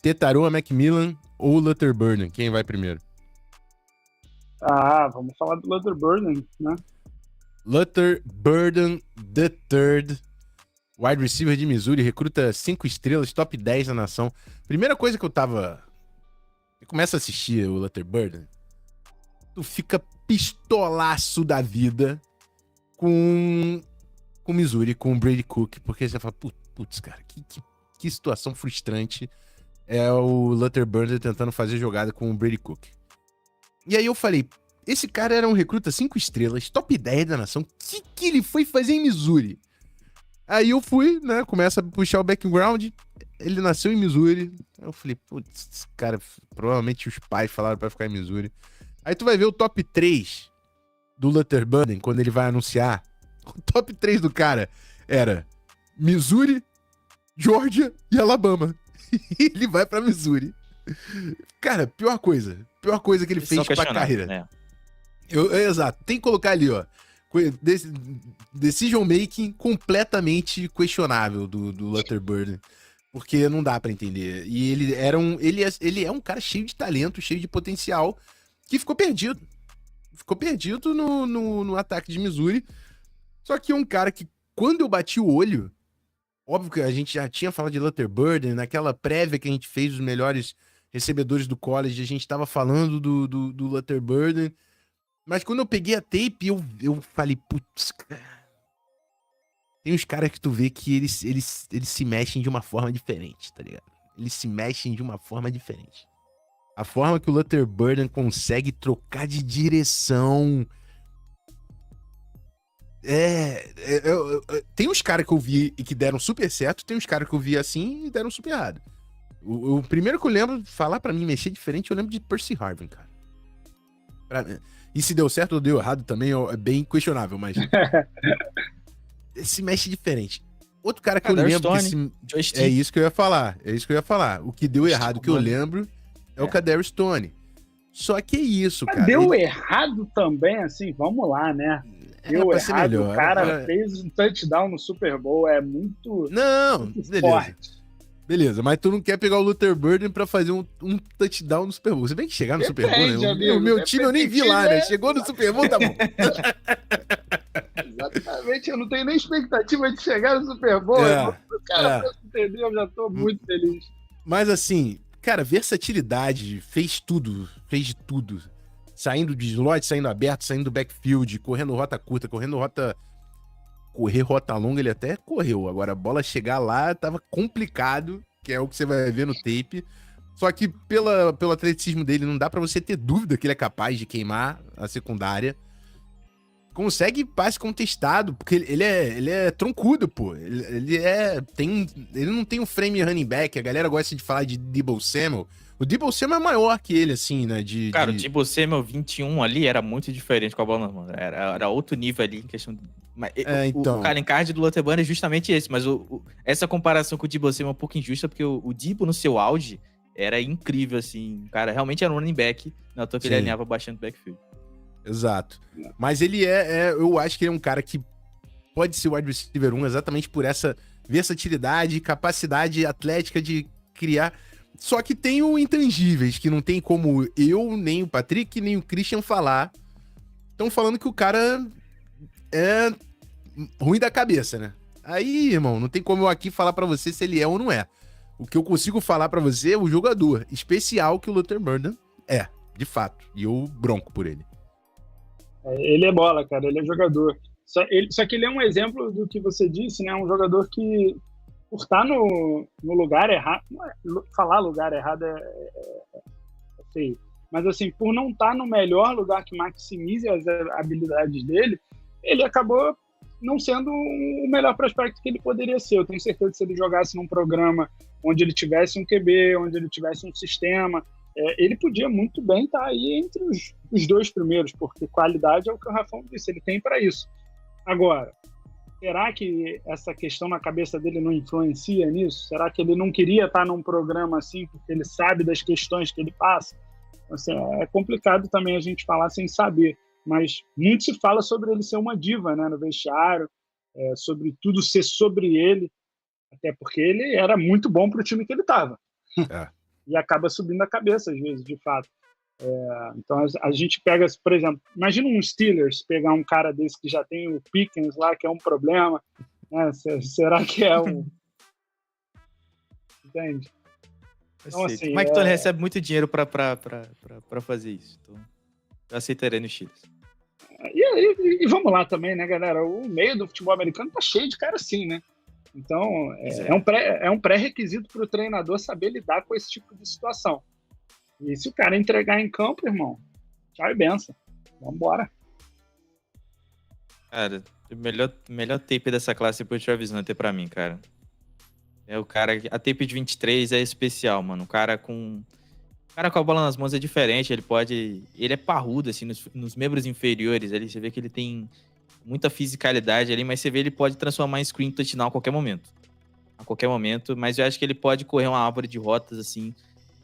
Tetaroa, Macmillan ou Luther Burden? Quem vai primeiro? Vamos falar do Luther Burden, né? Luther Burden III, wide receiver de Missouri, recruta 5 estrelas, top 10 na nação. Primeira coisa que eu começo a assistir o Luther Burden, tu fica pistolaço da vida com Missouri, com o Brady Cook, porque você fala, putz, cara, que situação frustrante é o Luther Burden tentando fazer jogada com o Brady Cook. E aí eu falei, esse cara era um recruta 5 estrelas, top 10 da nação, que ele foi fazer em Missouri? Aí eu fui, né, começa a puxar o background, ele nasceu em Missouri, eu falei, putz, esse cara, provavelmente os pais falaram pra ficar em Missouri. Aí tu vai ver o top 3 do Luther Burden, quando ele vai anunciar, o top 3 do cara era Missouri, Georgia e Alabama. E ele vai pra Missouri. Cara, pior coisa que ele fez pra carreira. Né? Exato, tem que colocar ali, ó. Decision making completamente questionável do Luther Burden. Porque não dá pra entender. E ele é um cara cheio de talento, cheio de potencial, que ficou perdido. Ficou perdido no ataque de Missouri. Só que um cara que, quando eu bati o olho, óbvio que a gente já tinha falado de Luther Burden, naquela prévia que a gente fez, os melhores recebedores do college, a gente tava falando do Luther Burden. Mas quando eu peguei a tape, eu falei, putz, tem uns caras que tu vê que eles se mexem de uma forma diferente, tá ligado? Eles se mexem de uma forma diferente. A forma que o Luther Burden consegue trocar de direção. Tem uns caras que eu vi e que deram super certo, tem uns caras que eu vi assim e deram super errado. O primeiro que eu lembro, falar pra mim mexer diferente, eu lembro de Percy Harvin, cara. E se deu certo ou deu errado também é bem questionável, mas se mexe diferente. Outro cara que eu lembro que é isso que eu ia falar. O que deu errado que eu lembro é o Kadarius Toney. Só que é isso, cara. Deu errado também, assim, vamos lá, né? Deu errado, melhor. O cara fez um touchdown no Super Bowl, é muito, beleza. Forte. Beleza, mas tu não quer pegar o Luther Burden pra fazer um touchdown no Super Bowl. Você tem que chegar no Super Bowl, né? O meu time eu nem vi lá, né? Chegou no Super Bowl, tá bom. Exatamente, eu não tenho nem expectativa de chegar no Super Bowl. Pra entender, eu já tô muito feliz. Mas assim, cara, versatilidade, fez de tudo. Saindo de slot, saindo aberto, saindo do backfield, correndo rota curta, correr rota longa, ele até correu. Agora, a bola chegar lá tava complicado, que é o que você vai ver no tape. Só que pelo atleticismo dele, não dá pra você ter dúvida que ele é capaz de queimar a secundária. Consegue passe contestado, porque ele é troncudo, pô. Ele não tem um frame running back. A galera gosta de falar de Deebo Samuel. O Deebo Samuel é maior que ele, assim, né? Cara, o Deebo Samuel 21 ali era muito diferente com a bola na mão. Era outro nível ali em questão... Então... O calling card do Luther Burden é justamente esse, mas essa comparação com o Deebo Samuel é um pouco injusta, porque o Deebo, no seu auge, era incrível, assim. Cara, realmente era um running back, não à toa que ele alinhava bastante o backfield. Exato. Mas ele eu acho que ele é um cara que pode ser wide receiver 1 exatamente por essa versatilidade, capacidade atlética de criar. Só que tem o intangíveis, que não tem como eu, nem o Patrick, nem o Christian falar. Estão falando que o cara é ruim da cabeça, né? Aí, irmão, não tem como eu aqui falar pra você se ele é ou não é. O que eu consigo falar pra você é o jogador especial que o Luther Burden é, de fato. E eu bronco por ele. Ele é bola, cara, ele é jogador. Só que ele é um exemplo do que você disse, né? Um jogador que, por estar no lugar errado, falar lugar errado é feio, mas assim, por não estar no melhor lugar que maximize as habilidades dele, ele acabou não sendo o melhor prospecto que ele poderia ser. Eu tenho certeza que se ele jogasse num programa onde ele tivesse um QB, onde ele tivesse um sistema, ele podia muito bem estar aí entre os 2 primeiros, porque qualidade é o que o Rafão disse, ele tem para isso. Agora, será que essa questão na cabeça dele não influencia nisso? Será que ele não queria estar num programa assim porque ele sabe das questões que ele passa? Assim, é complicado também a gente falar sem saber, mas muito se fala sobre ele ser uma diva, né, no vestiário, sobre tudo ser sobre ele, até porque ele era muito bom para o time que ele estava. É. E acaba subindo a cabeça, às vezes, de fato. Então, a gente pega, por exemplo, imagina um Steelers pegar um cara desse que já tem o Pickens lá, que é um problema, né? Será que é um... Entende? Então, assim, o Mike Tomlin recebe muito dinheiro pra fazer isso. Então, eu aceitaria no Steelers. E vamos lá também, né, galera? O meio do futebol americano tá cheio de cara assim, né? Então, é um pré-requisito para o treinador saber lidar com esse tipo de situação. E se o cara entregar em campo, irmão, tchau e benção. Vambora. Cara, o melhor tape dessa classe foi o Travis Hunter pra mim, cara. É o cara... A tape de 23 é especial, mano. O cara com a bola nas mãos é diferente. Ele é parrudo, assim, nos membros inferiores. Ali você vê que ele tem muita fisicalidade ali, mas você vê ele pode transformar em screen touchdown a qualquer momento. A qualquer momento. Mas eu acho que ele pode correr uma árvore de rotas, assim,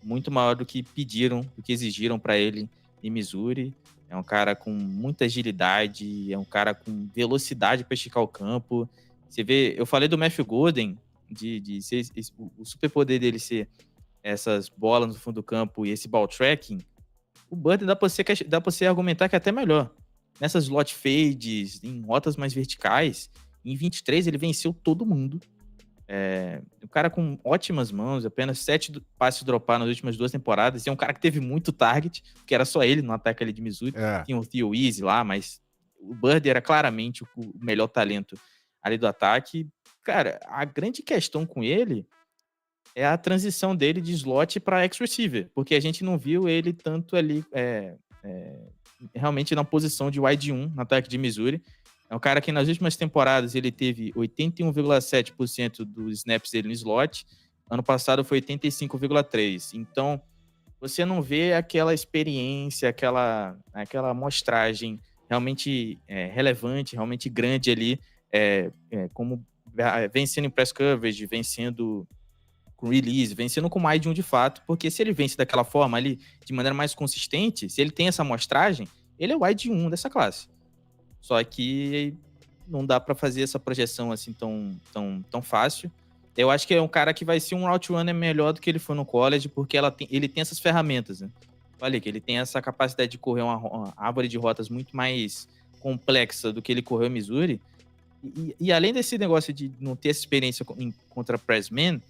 muito maior do que pediram, do que exigiram pra ele em Missouri. É um cara com muita agilidade, é um cara com velocidade para esticar o campo. Você vê, eu falei do Matthew Golden, de ser o superpoder dele ser essas bolas no fundo do campo e esse ball tracking. O Burden dá para você argumentar que é até melhor. Nessas slot fades, em rotas mais verticais, em 23 ele venceu todo mundo. Um cara com ótimas mãos, apenas 7 passes dropar nas últimas 2 temporadas. E é um cara que teve muito target, porque era só ele no ataque ali de Missouri. Tinha o Theo Easy lá, mas o Bird era claramente o melhor talento ali do ataque. Cara, a grande questão com ele é a transição dele de slot para ex-receiver, porque a gente não viu ele tanto ali realmente na posição de wide 1 no ataque de Missouri. É um cara que nas últimas temporadas ele teve 81,7% dos snaps dele no slot. Ano passado foi 85,3%. Então, você não vê aquela experiência, aquela amostragem realmente relevante, realmente grande ali, como vencendo em press coverage, vencendo com release, vencendo com mais de um de fato, porque se ele vence daquela forma ali, de maneira mais consistente, se ele tem essa amostragem, ele é o wide 1 dessa classe. Só que não dá pra fazer essa projeção assim tão fácil. Eu acho que é um cara que vai ser um route runner melhor do que ele foi no college, porque ele tem essas ferramentas, né? Falei que ele tem essa capacidade de correr uma árvore de rotas muito mais complexa do que ele correu em Missouri. E além desse negócio de não ter essa experiência contra pressman,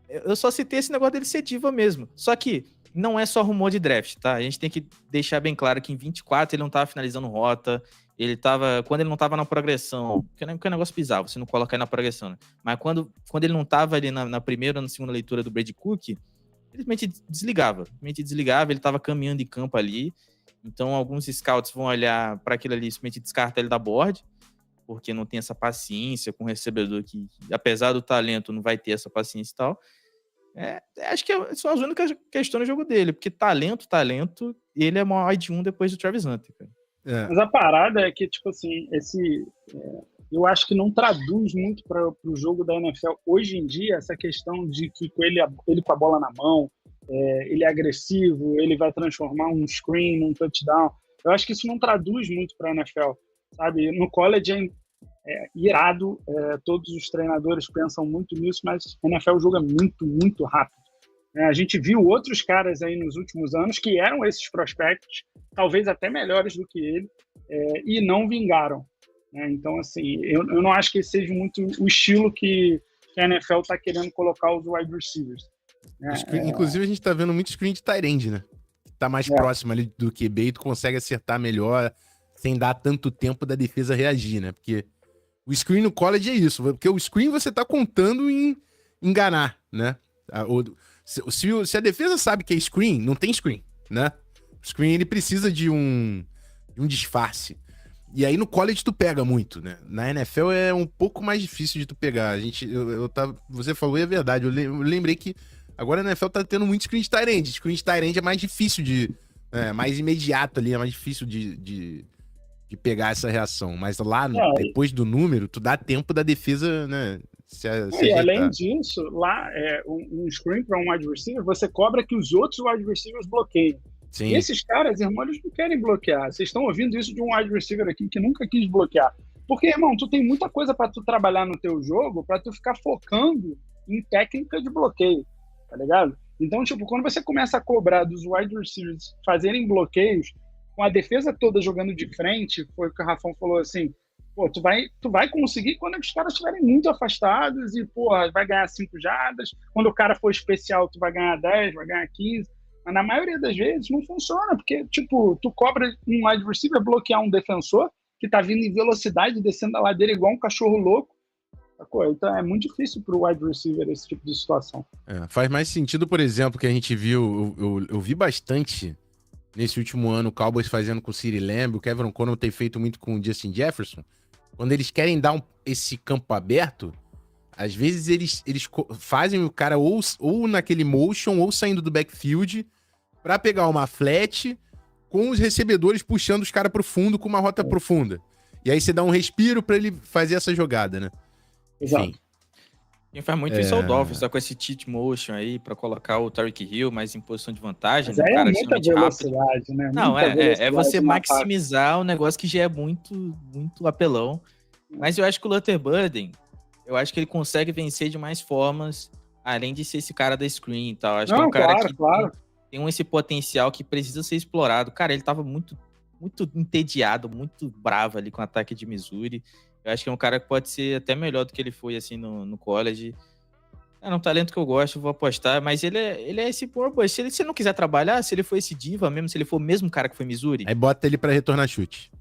eu só citei esse negócio dele ser diva mesmo. Só que não é só rumor de draft, tá? A gente tem que deixar bem claro que em 24 ele não tava finalizando rota, quando ele não tava na progressão, que é um negócio bizarro, você não coloca aí na progressão, né? Mas quando ele não tava ali na primeira ou na segunda leitura do Brady Cook, ele simplesmente desligava, ele tava caminhando em campo ali, então alguns scouts vão olhar para aquilo ali e simplesmente descarta ele da board, porque não tem essa paciência com o recebedor que, apesar do talento, não vai ter essa paciência e tal. Acho que são as únicas questões do jogo dele, porque talento, ele é maior de 1 depois do Travis Hunter, cara. Mas a parada é que, tipo assim, eu acho que não traduz muito para o jogo da NFL hoje em dia essa questão de que ele com a bola na mão, ele é agressivo, ele vai transformar um screen num touchdown. Eu acho que isso não traduz muito para a NFL, sabe? No college irado, todos os treinadores pensam muito nisso, mas a NFL joga muito, muito rápido. A gente viu outros caras aí nos últimos anos que eram esses prospectos, talvez até melhores do que ele, e não vingaram. Então, assim, eu não acho que esse seja muito o estilo que a NFL está querendo colocar os wide receivers. Inclusive, a gente está vendo muito screen de tight end, né? Tá mais próximo ali do QB e tu consegue acertar melhor sem dar tanto tempo da defesa reagir, né? Porque o screen no college é isso, porque o screen você tá contando em enganar, né? Se a defesa sabe que é screen, não tem screen, né? O screen, ele precisa de um disfarce. E aí no college tu pega muito, né? Na NFL é um pouco mais difícil de tu pegar. Você falou e é verdade, eu lembrei que agora a NFL tá tendo muito screen de tight end. Screen de tight end é mais difícil mais imediato ali, é mais difícil de pegar essa reação. Mas lá, depois do número, tu dá tempo da defesa, né? E além disso, lá um screen para um wide receiver, você cobra que os outros wide receivers bloqueiem. Sim. E esses caras, irmão, eles não querem bloquear. Vocês estão ouvindo isso de um wide receiver aqui que nunca quis bloquear. Porque, irmão, tu tem muita coisa para tu trabalhar no teu jogo, para tu ficar focando em técnica de bloqueio, tá ligado? Então, tipo, quando você começa a cobrar dos wide receivers fazerem bloqueios, com a defesa toda jogando de frente, foi o que o Rafão falou assim, pô, tu vai conseguir quando os caras estiverem muito afastados e, pô, vai ganhar 5 jardas, quando o cara for especial, tu vai ganhar 10, vai ganhar 15, mas na maioria das vezes não funciona, porque, tipo, tu cobra um wide receiver bloquear um defensor que tá vindo em velocidade, descendo a ladeira igual um cachorro louco. Então é muito difícil pro wide receiver esse tipo de situação. Faz mais sentido, por exemplo, que a gente viu, eu vi bastante nesse último ano o Cowboys fazendo com o CeeDee Lamb, o Kevin O'Connell tem feito muito com o Justin Jefferson. Quando eles querem dar esse campo aberto, às vezes eles fazem o cara ou naquele motion ou saindo do backfield pra pegar uma flat com os recebedores puxando os caras pro fundo com uma rota profunda. E aí você dá um respiro pra ele fazer essa jogada, né? Exato. Enfim. Quem faz muito isso é o Dolphins, só com esse cheat motion aí pra colocar o Tyreek Hill mais em posição de vantagem. Mas aí cara é muita velocidade, rápido. Né? Não, muita é você maximizar o negócio que já é muito, muito apelão. Mas eu acho que o Luther Burden, eu acho que ele consegue vencer de mais formas, além de ser esse cara da screen e tal. Acho que é um cara que tem esse potencial que precisa ser explorado. Cara, ele tava muito, muito entediado, muito bravo ali com o ataque de Missouri. Eu acho que é um cara que pode ser até melhor do que ele foi, assim, no college. É um talento que eu gosto, vou apostar, mas ele é esse poor boy. Se ele não quiser trabalhar, se ele for esse diva mesmo, se ele for o mesmo cara que foi Missouri... Aí bota ele pra retornar chute.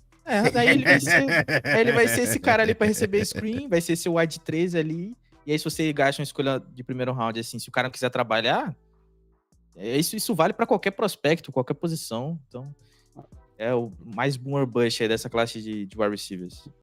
Daí ele vai ser esse cara ali pra receber screen, vai ser esse wide 13 ali, e aí se você gasta uma escolha de primeiro round, assim, se o cara não quiser trabalhar, isso vale pra qualquer prospecto, qualquer posição, então é o mais boomer bust aí dessa classe de wide receivers.